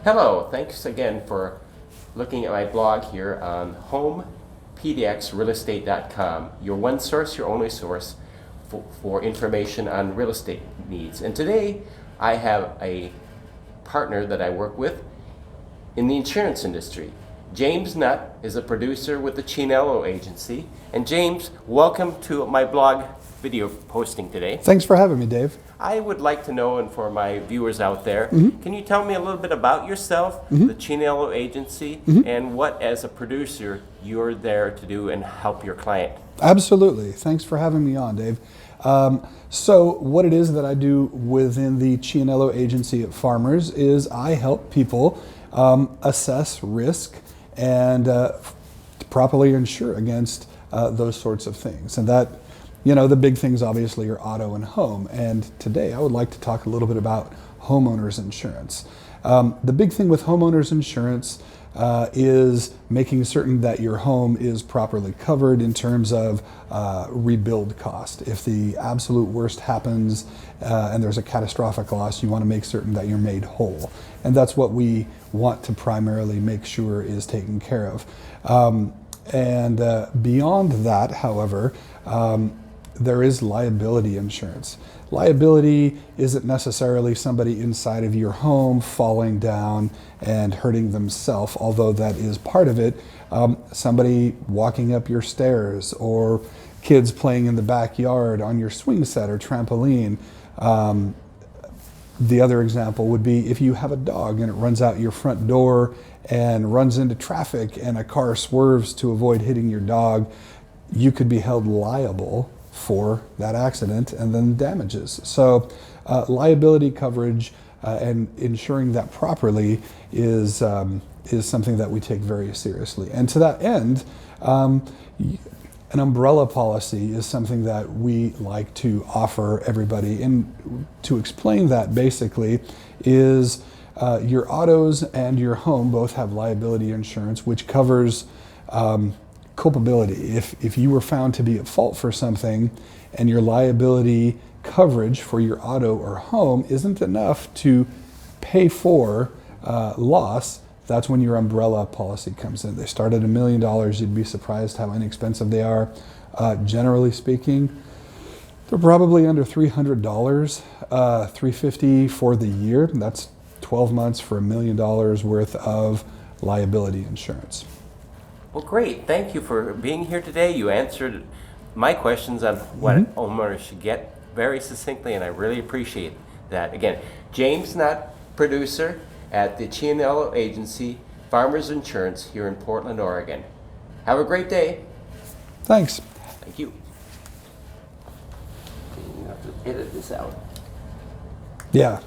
Hello, thanks again for looking at my blog here on homepdxrealestate.com, your one source, your only source for information on real estate needs. And today I have a partner that I work with in the insurance industry. James Nutt is a producer with the Chianello Agency. And James, welcome to my blog video posting today. Thanks for having me, Dave. I would like to know, and for my viewers out there, can you tell me a little bit about yourself, the Chianello Agency, and what, as a producer, you're there to do and help your client? Absolutely. Thanks for having me on, Dave. So what it is that I do within the Chianello Agency at Farmers is I help people assess risk and properly insure against those sorts of things. And that, the big things obviously are auto and home. And today I would like to talk a little bit about homeowners insurance. The big thing with homeowners insurance is making certain that your home is properly covered in terms of rebuild cost. If the absolute worst happens and there's a catastrophic loss, you want to make certain that you're made whole. And that's what we want to primarily make sure is taken care of. And beyond that, however, there is liability insurance. Liability isn't necessarily somebody inside of your home falling down and hurting themselves, although that is part of it. Somebody walking up your stairs, or kids playing in the backyard on your swing set or trampoline. The other example would be if you have a dog and it runs out your front door and runs into traffic and a car swerves to avoid hitting your dog, you could be held liable for that accident and then damages. So liability coverage and ensuring that properly is something that we take very seriously. And to that end, an umbrella policy is something that we like to offer everybody. And to explain that basically is your autos and your home both have liability insurance, which covers culpability. If you were found to be at fault for something and your liability coverage for your auto or home isn't enough to pay for loss, that's when your umbrella policy comes in. They start at $1 million. You'd be surprised how inexpensive they are. Generally speaking, they're probably under $300, $350 for the year. That's 12 months for $1 million worth of liability insurance. Well, great. Thank you for being here today. You answered my questions on what homeowners should get very succinctly, and I really appreciate that. Again, James Nutt, producer at the Chianello Agency, Farmers Insurance here in Portland, Oregon. Have a great day. Thanks. Thank you. You have to edit this out. Yeah.